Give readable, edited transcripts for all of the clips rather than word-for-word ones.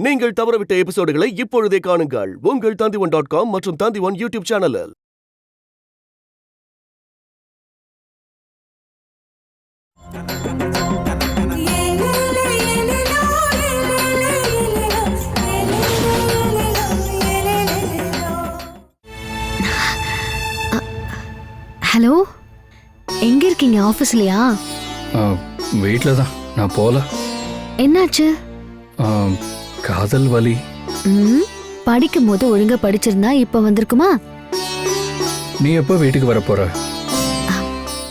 நீங்கள் தவறவிட்ட எபிசோடுகளை இப்பொழுதே காணுங்கள் உங்கள் Tandivan.com மற்றும் Tandivan யூடியூப் சேனலில். ஹலோ, எங்க இருக்கீங்க? ஆபீஸ்லயா? வீட்ல தான். நான் போல. என்னாச்சு? காதல் வலி. படிக்கும் போது ஒழுங்கா படிச்சிருந்தா இப்ப வந்திருக்குமா? நீ எப்போ வீட்டுக்கு வர போற?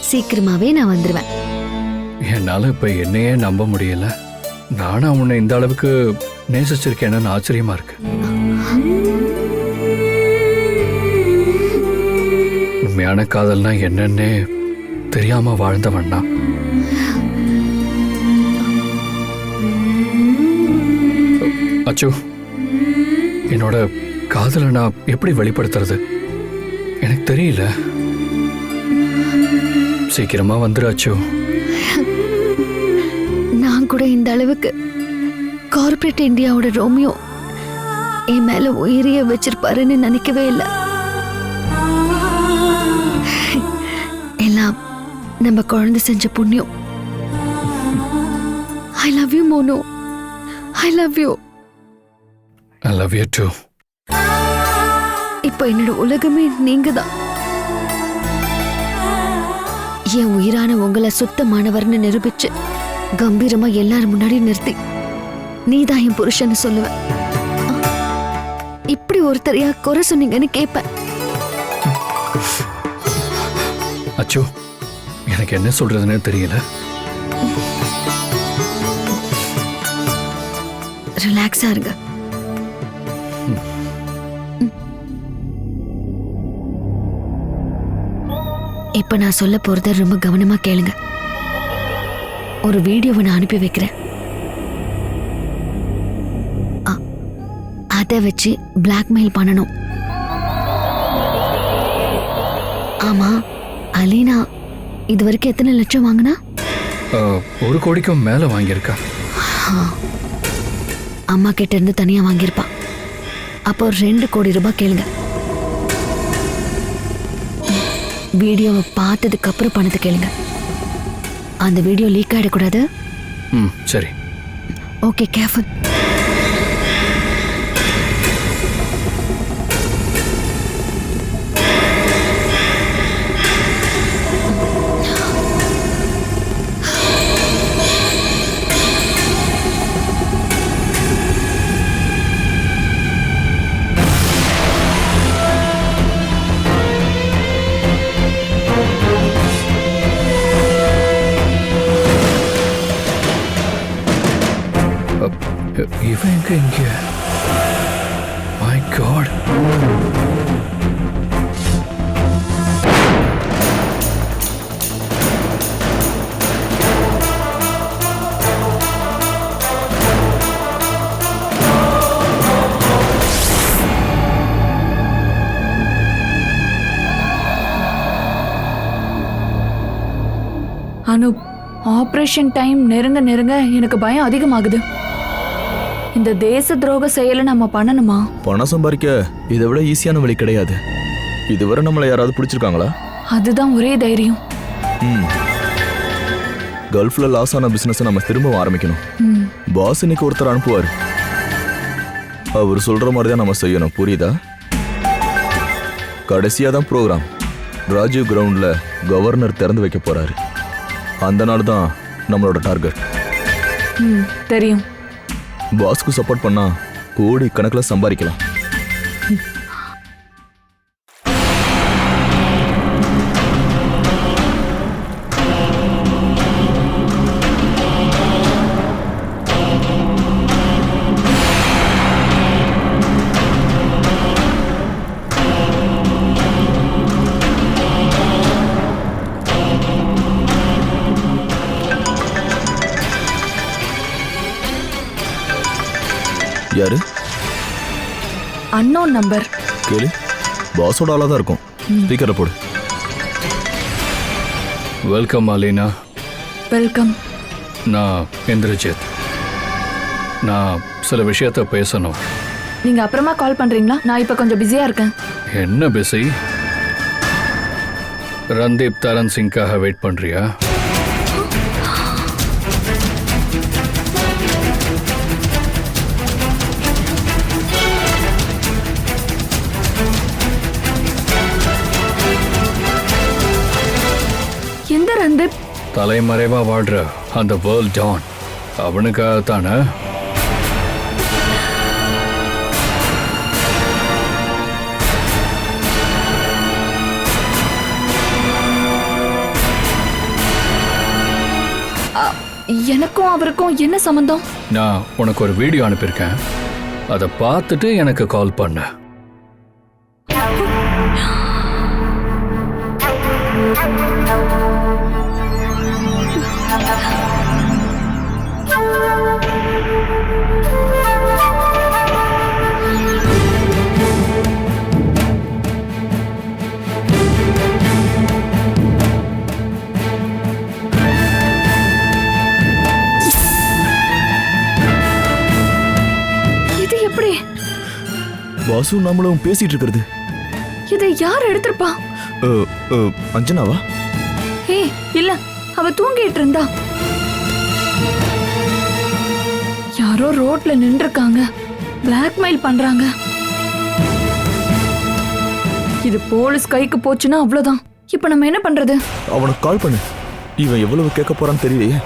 சீக்கிரமாவே நான் வந்துருவேன். என்னால இப்ப என்னையே நம்ப முடியல. நானா உன்னை இந்த அளவுக்கு நேசிச்சிருக்கேன்னு ஆச்சரியமா இருக்கு. உண்மையான காதல்னா என்னன்னே தெரியாம வாழ்ந்தவண்ணா. அச்சு, என்னோட காதலை நான் எப்படி வெளிப்படுத்துறது எனக்கு தெரியல. சீக்கிரமா வந்துரு அச்சு. நான் கூட இந்த அளவுக்கு கார்ப்பரேட் இந்தியாவோட ரோமியோ என் மேல உயிரிய வச்சிருப்பாருன்னு நினைக்கவே இல்லை. எல்லாம் நம்ம குழந்தை செஞ்ச புண்ணியம். I love you Monu. I love you. I love you too. இப்போ என்னோட உலகமே நீங்க தான். என் உயிரான உங்களை சுத்தமானவர்னு நிரூபிச்சு கம்பீரமா எல்லாரும் முன்னாடி நிறுத்தி நீதான் என் புருஷன்னு சொல்லுவேன். இப்படி ஒருத்தரையா குறை சொன்னீங்கன்னு கேட்பேன். அச்சு, எனக்கு என்ன சொல்றதுன்னு தெரியல. ரிலாக்ஸா இருங்க. இப்ப நான் சொல்ல போறத ரொம்ப கவனமா கேளுங்க. ஒரு வீடியோவை நான் அனுப்பி வைக்கிறேன். அதை வச்சு பிளாக்மெயில் பண்ணணும். ஆமா, அலீனா இதுவரைக்கும் எத்தனை லட்சம் வாங்கினா? 1 கோடிக்கும் மேல வாங்கியிருக்கா. அம்மா கிட்ட இருந்து தனியா வாங்கியிருப்பா. அப்போ 2 கோடி ரூபாய் கேளுங்க. வீடியோவை பார்த்ததுக்கு அப்புறம் பணத்தை கேளுங்க. அந்த வீடியோ லீக் ஆயிடக்கூடாது. சரி. Okay, careful. இவன் எங்க இங்க? My God. Anoop, operation time நெருங்க நெருங்க எனக்கு பயம் அதிகமாகுது. இந்த தேச துரோக செயலை நம்ம பண்ணணுமா? பணம் சம்பாதிக்க இதை விட ஈஸியான வழி கிடையாது. இதுவரை நம்மளை யாராவது பிடிச்சிருக்காங்களா? அதுதான் ஒரே தைரியம். கல்ஃப்ல லாஸ் ஆன பிசினஸ் நம்ம திரும்ப ஆரம்பிக்கணும். பாஸ் இன்னைக்கு ஒருத்தர் அனுப்புவார். அவர் சொல்ற மாதிரி தான் நம்ம செய்யணும். புரியுதா? கடைசியா தான் ப்ரோக்ராம். ராஜீவ் கிரவுண்ட்ல கவர்னர் திறந்து வைக்க போறாரு. அந்த நாள் தான் நம்மளோட டார்கெட். தெரியும். பாஸ்க்கு சப்போர்ட் பண்ணா கோடி கணக்கில் சம்பாதிக்கலாம். யாரு? Unknown number. கேளு. பாஸோட ஆளா தான் இருக்கும். ஸ்பீக்கரை போடு. வெல்கம் அலீனா. வெல்கம். நான் இந்திரஜித். நான் சில விஷயத்த பேசணும். நீங்க அப்புறமா கால் பண்றீங்களா? நான் இப்ப கொஞ்சம் பிஸியா இருக்கேன். என்ன பிஸி? ரந்தீப் தரன் சிங்காக வெயிட் பண்றியா? எந்த ரந்தீப்? தலைமறைவா வாழ்ற அந்த வேர்ல்ட் டான், அவனுக்காகத்தானே? எனக்கும் அவருக்கும் என்ன சம்பந்தம்? நான் உனக்கு ஒரு வீடியோ அனுப்பியிருக்கேன், அதை பார்த்துட்டு எனக்கு கால் பண்ண. இது எப்படி? வாசு நம்மளும் பேசிட்டு இருக்கிறது. இதை யார் எடுத்திருப்பா? அஞ்சனாவா? ஏய் இல்ல, அவ தூங்கிட்டு இருந்தா. யாரோ ரோட்ல நின்றுருக்காங்க, பிளாக்மெயில் பண்றாங்க. இது போலீஸ் கைக்கு போச்சுன்னா அவ்வளவுதான். இப்ப நம்ம என்ன பண்றது? அவனுக்கு கால் பண்ணு. இவன் எவ்வளவு கேட்க போறான்னு தெரியலையே.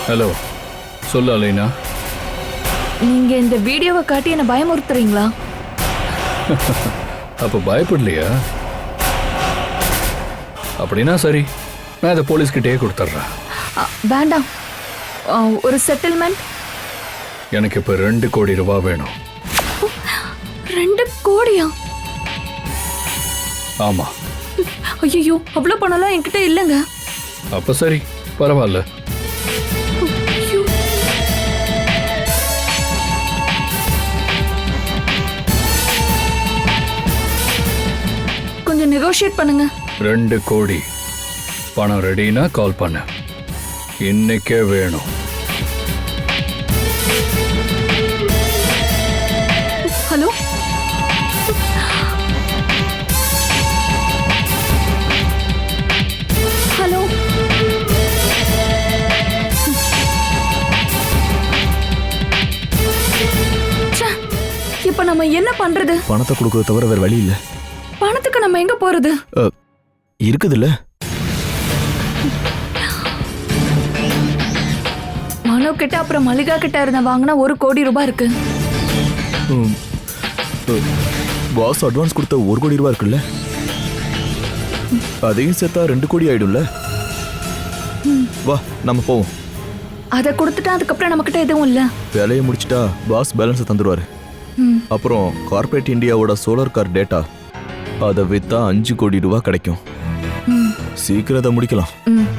ஹலோ, சொல்லு அலைனா. நீங்க இந்த வீடியோவை காட்டி என்ன பயமுறுத்துறீங்களா? அப்ப பயப்படலையா? அப்படின்னா சரி, நான் இதை போலீஸ்கிட்டே கொடுத்துட்றேன். வேண்டாம், ஒரு செட்டில்மெண்ட். எனக்கு இப்ப 2 கோடி ரூபாய் வேணும். 2 கோடியா? ஆமா. ஐயோ, அவ்வளவு பணம்லாம் என்கிட்ட இல்லைங்க. அப்ப சரி, பரவாயில்ல. கொஞ்சம் நெகோஷியேட் பண்ணுங்க. 2 கோடி பணம் ரெடினா கால் பண்ண. இன்னைக்கே வேணும். Hello, hello. இப்ப நம்ம என்ன பண்றது? பணத்தை கொடுக்கறத தவிர வேற வழி இல்ல. பணத்துக்கு நம்ம எங்க போறது? இருக்குதுல்ல. மனோ கிட்ட அப்புறம் மல்லிகா கிட்ட இருந்த வாங்கினா 1 கோடி ரூபாய் இருக்கு. பாஸ் அட்வான்ஸ் கொடுத்த 1 கோடி ரூபாய் இருக்குல்ல, அதையும் சேர்த்தா 2 கோடி ஆயிடும்ல. வா நம்ம போவோம். அதை கொடுத்துட்டா அதுக்கப்புறம் நம்ம கிட்ட எதுவும் இல்ல. வேலையை முடிச்சிட்டா பாஸ் பேலன்ஸை தந்துருவாரு. அப்புறம் கார்ப்பரேட் இந்தியாவோட சோலார் கார் டேட்டா, அதை வித்தா 5 கோடி ரூபாய் கிடைக்கும். சீக்கிரம் அதை முடிக்கலாம்.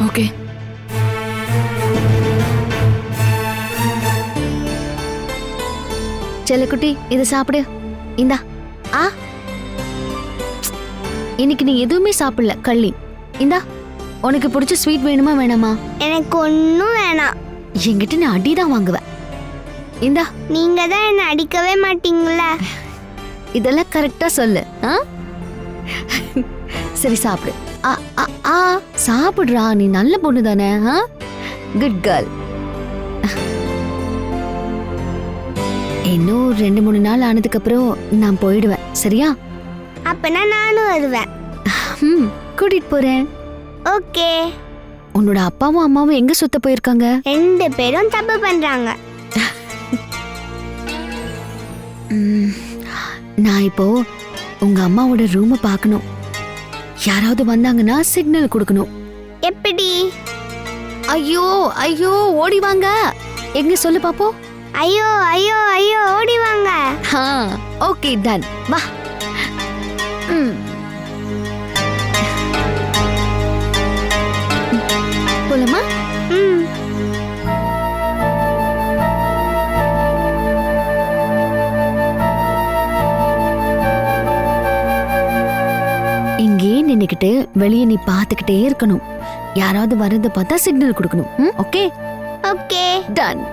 ஓகே. செல்லக்குட்டி, இதை சாப்பிடு. இந்தா. ஆ, இன்னைக்கு நீ எதுவுமே சாப்பிடல கள்ளி. இந்தா, உனக்கு பிடிச்ச ஸ்வீட் வேணுமா வேணாமா? எனக்கு ஒன்றும் வேணாம். என்கிட்ட நான் அடிதான் வாங்குவேன். இந்தா. நீங்க தான் என்ன அடிக்கவே மாட்டீங்களா? இதெல்லாம் கரெக்டா சொல்லு. சரி சாப்பிடு. சாப்பிடுறா, நீ நல்ல பொண்ணு தானே. Good girl. இன்னும் 2-3 நாள் ஆனதுக்கு அப்புறம் நான் போயிடுவேன், சரியா? அப்பனா நானும் வருவேன். கூட்டிட்டு போறேன். ஓகே. உன்னோட அப்பாவும் அம்மாவும் எங்க சுத்த போயிருக்காங்க? 2 பேரும் தப்பு பண்றாங்க. நான் இப்போ உங்க அம்மாவோட ரூமை பார்க்கணும். யாராவது வந்தாங்கன்னா சிக்னல் கொடுக்கணும். எப்படி? ஐயோ ஐயோ, ஓடி வாங்க. எங்க சொல்லு பாப்போம். ஐயோ ஐயோ ஐயோ, ஓடி வாங்க. Okay, done. வா. போலாமா? எண்ணிக்கிட்டு வெளியே நீ பார்த்துக்கிட்டே இருக்கணும். யாராவது வரத பார்த்தா சிக்னல் கொடுக்கணும். Okay okay. டன்.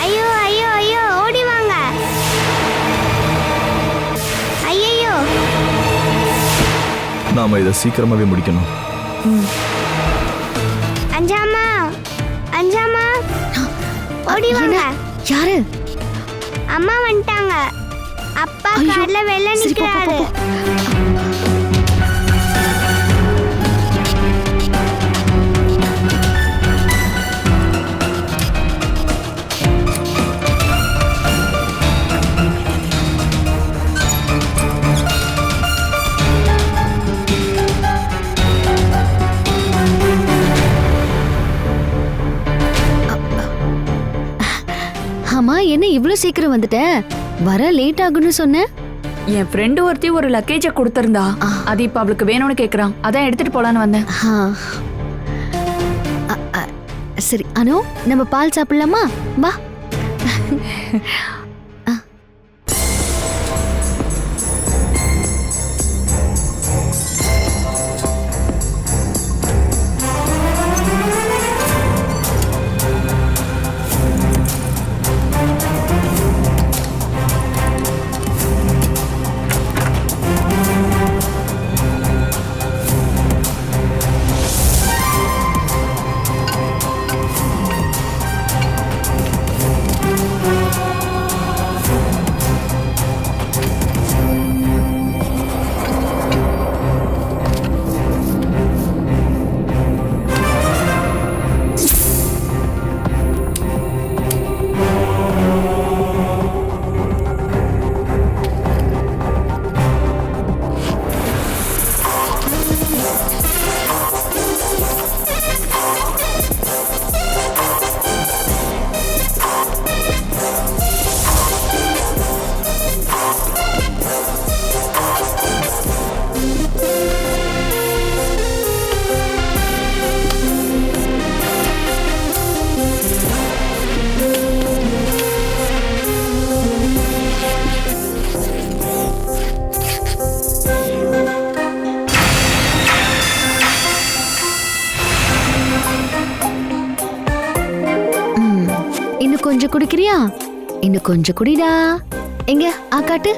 ஐயோ ஐயோ ஐயோ ஓடி வாங்க. ஐயோ. நாம இதை சீக்கிரமாவே முடிக்கணும். அஞ்சாமா அஞ்சாமா ஓடி வாங்க. யாரு? அம்மா வந்துட்டாங்க. அப்பா ஐயோ. கார்ல வெளில சரி, போ, போ, நிக்கிறாரு. போ. ஆமா, என்ன இவ்ளோ சீக்கிரம் வந்துட்ட? வர லேட் ஆகும்னு சொன்ன. என் ஃப்ரெண்டு ஒருத்தி ஒரு லக்கேஜ கொடுத்திருந்தா, அது இப்ப அவளுக்கு வேணும்னு கேக்குறான். அதான் எடுத்துட்டு போலான்னு வந்தேன். ஆ. சரி அனு, நம்ம பால் சாப்பிடலாமா? வா. இன்னும் கொஞ்சம் குடிக்கிறியா? இன்னும் கொஞ்சம் குடிடா. எங்க ஆக்காட்டு.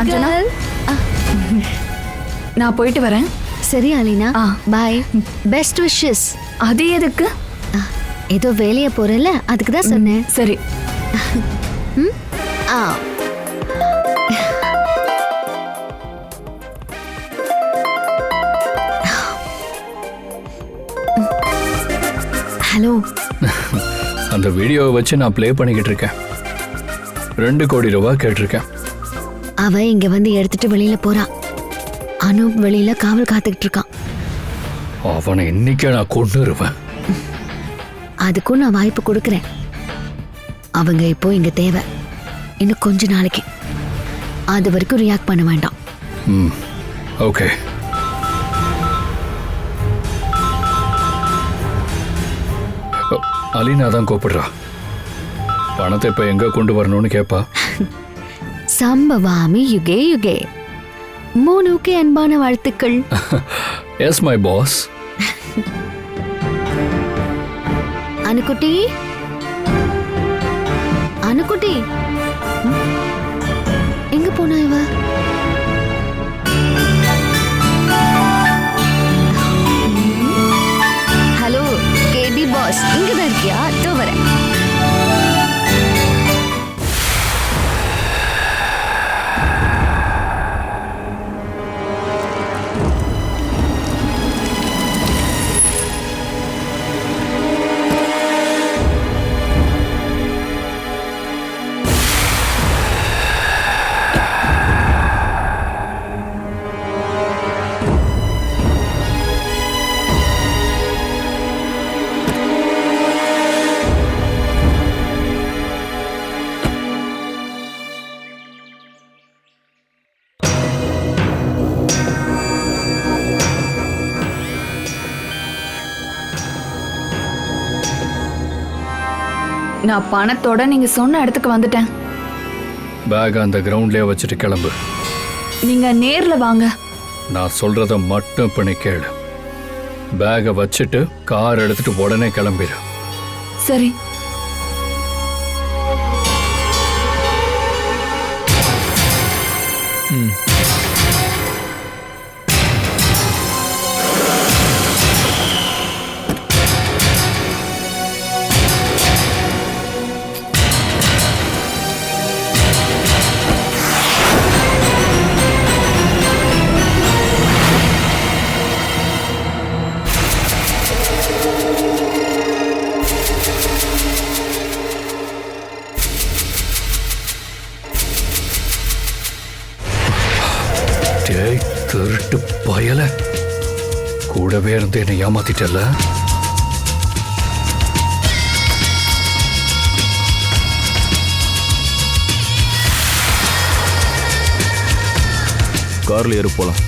அஞ்சனா, நான் போயிட்டு வரேன். சரி அலினா, ஆ. பாய். Best wishes. அது எதுக்கு? ஏதோ வேலைய போறல, அதுக்கு தான் சொன்னேன். சரி. ஆ. ஹலோ. அந்த வீடியோவை வச்சு நான் ப்ளே பண்ணிக்கிட்டு இருக்கேன். 2 கோடி ரூபாய் கேட்டிருக்கேன். அவ இங்க வந்து எடுத்துட்டு வெளியில போறா. அனூப் வெளியில காவல் காத்துக்கிட்டு இருக்கான். அவனை இன்னைக்கே நான் கொன்னுருவேன். அதுக்கும் நான் வாய்ப்பு கொடுக்கறேன். அவங்க இப்போ இங்க தேவை. இன்னும் கொஞ்ச நாளைக்கு. அது வரைக்கும் ரியாக்ட் பண்ண வேண்டாம். ம் ஓகே. அலீனா தான் கூப்பிடுறா. பணத்தை இப்போ எங்கே கொண்டு வரணும்னு கேட்பா. சம்பவாமி யுகே யுகே. மோனுக்கு அன்பான வாழ்த்துக்கள். Yes my boss. அனுக்குட்டி, அனுக்குட்டி, எங்க போனா இவ? ஹலோ கேடி பாஸ், இங்கதான் இருக்கியா? தோ வரேன். நான் பணத்தோட நீங்க சொன்ன இடத்துக்கு வந்துட்டேன். பேக் அந்த கிரவுண்ட்லயே வச்சுட்டு கிளம்பு. நீங்க நேர்ல வாங்க. நான் சொல்றத மட்டும் பண்ணி கேளு. பேகை வச்சுட்டு கார் எடுத்துட்டு உடனே கிளம்பிடு. சரி. டேய் திருட்டு பயல, கூடவே இருந்து என்னை ஏமாத்திட்டல. கார்ல ஏறு போலாம்.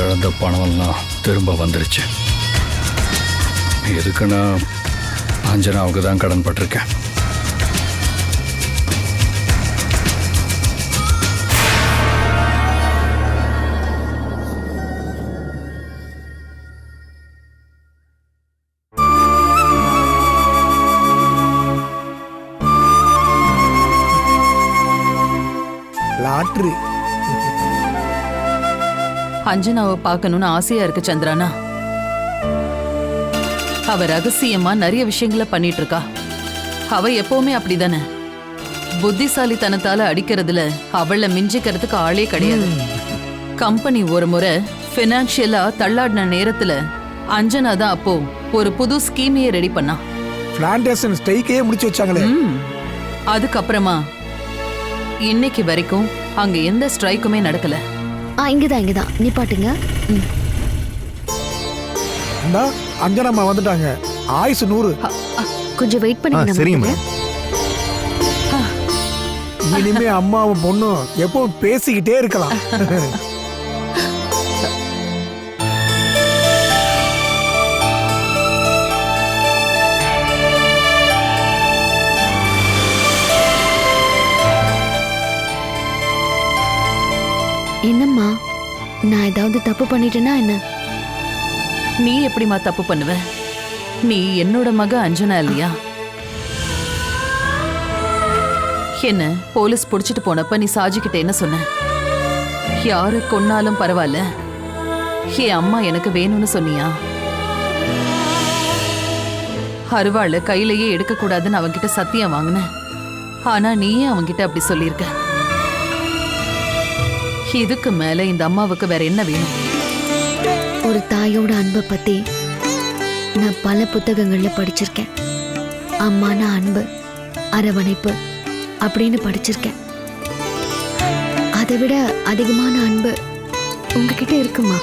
இழந்த பணம்லாம் திரும்ப வந்துருச்சு. எதுக்குன்னா அஞ்சனாவுக்கு தான் கடன் பட்டிருக்கேன். லாட்ரி. அஞ்சனாவை பார்க்கணும்னு ஆசையா இருக்கு சந்திரானா. அவ ரகசியமா நிறைய விஷயங்களை பண்ணிட்டு இருக்கா. அவ எப்பவுமே அப்படிதானே. புத்திசாலித்தனத்தால அடிக்கிறதுல அவளை மிஞ்சிக்கிறதுக்கு ஆளே கிடையாது. கம்பெனி ஒரு முறை பினான்சியலா தள்ளாடின நேரத்துல அஞ்சனா தான் அப்போ ஒரு புது ஸ்கீமையே ரெடி பண்ணா. பிளான்டேஷன் ஸ்ட்ரைக்கே முடிச்சு வச்சாங்களே. அதுக்கப்புறமா இன்னைக்கு வரைக்கும் அங்க எந்த ஸ்ட்ரைக்குமே நடக்கல. இங்கதான் நிப்பாட்டுங்க. அஞ்சனம்மா வந்துட்டாங்க. ஆயுசு 100. கொஞ்சம் வெயிட் பண்ணுங்க. சரிங்க மேடம். இனிமே அம்மாவும் பொண்ணும் எப்பவும் பேசிக்கிட்டே இருக்கலாம். என்னம்மா, நான் ஏதாவது தப்பு பண்ணிட்டேன்னா என்ன? நீ எப்படிம்மா தப்பு பண்ணுவ? நீ என்னோட மக அஞ்சனா இல்லையா? என்ன போலீஸ் புடிச்சிட்டு போனப்ப நீ சாஜிக்கிட்ட என்ன சொன்ன? யாரு கொன்னாலும் பரவாயில்ல, என் அம்மா எனக்கு வேணும்னு சொன்னியா? அருவாள கையிலேயே எடுக்க கூடாதுன்னு அவன்கிட்ட சத்தியம் வாங்கின. ஆனா நீயே அவன்கிட்ட அப்படி சொல்லியிருக்க. இதுக்கு மேல இந்த அம்மாவுக்கு வேற என்ன வேணும்? ஒரு தாயோட அன்பை பத்தி நான் பல புத்தகங்கள்ல படிச்சிருக்கேன். அம்மான அன்பு, அரவணைப்பு அப்படின்னு படிச்சிருக்கேன். அதை விட அதிகமான அன்பு உங்ககிட்ட இருக்குமா?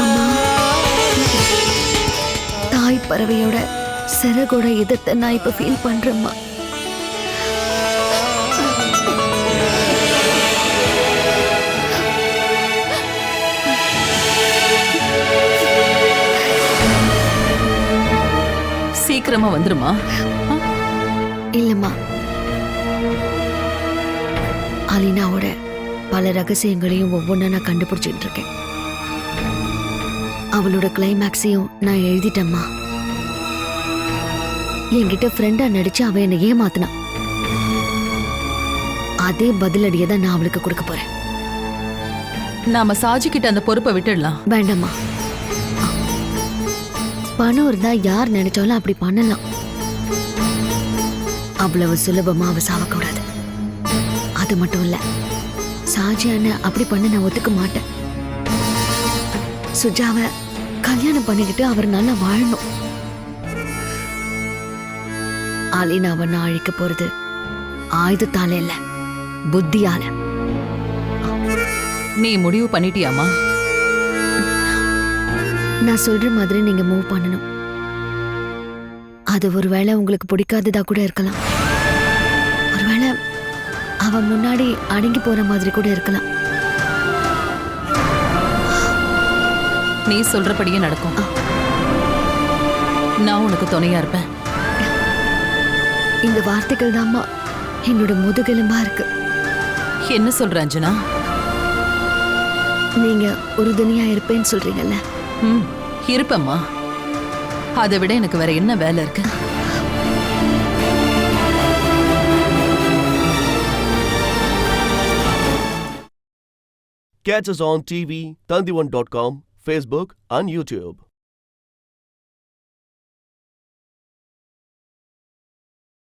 அம்மா, தாய் பறவையோட சிறகோட இதத்தை நான் இப்ப ஃபீல் பண்றேம்மா. சீக்கிரமா வந்துருமா? இல்லம்மா, அலினாவோட பல ரகசியங்களையும் ஒவ்வொன்றா நான் கண்டுபிடிச்சிட்டு இருக்கேன். அவளோட கிளைமேக்ஸையும் நான் எழுதிட்டேம்மா. என்கிட்ட ஃப்ரெண்டா நடிச்சு அவ என்னை ஏமாத்தினா. அதே பதிலடியை தான் நான் அவளுக்கு கொடுக்க போறேன். நாம சாஜிக்கிட்ட அந்த பொறுப்பை விட்டுடலாம். வேண்டாம்மா, பணம் இருந்தா யார் நினைச்சாலும் அப்படி பண்ணலாம். அவ்வளவு சுலபமா அவ சாவக்கூடாது. அது மட்டும் இல்ல, சாஜியான அப்படி பண்ண நான் ஒத்துக்க மாட்டேன். சுஜாவை கல்யாணம் பண்ணிக்கிட்டு அவர் நல்லா வாழணும். அலினாவை நான் அழிக்க போறது ஆயுதத்தால இல்ல, புத்தியால. நீ முடிவு பண்ணிட்டியாமா? நான் சொல்ற மாதிரி நீங்க மூவ் பண்ணணும். அது ஒருவேளை உங்களுக்கு பிடிக்காததா கூட இருக்கலாம். ஒருவேளை அவ முன்னாடி அடங்கி போற மாதிரி கூட இருக்கலாம். நீ சொல்றபடியே நடக்கும். நான் உனக்கு துணையா இருப்பேன். இந்த வார்த்தைகள் தாம்மா என்னோட முதுகெலும்பா இருக்கு. என்ன சொல்ற அஞ்சனா? நீங்க உறுதுணையா இருப்பேன்னு சொல்றீங்கல்ல? இருப்பம்மா. அதை விட எனக்கு வேற என்ன வேலை இருக்கு? Catch us on TV, Tandivan.com, Facebook and YouTube.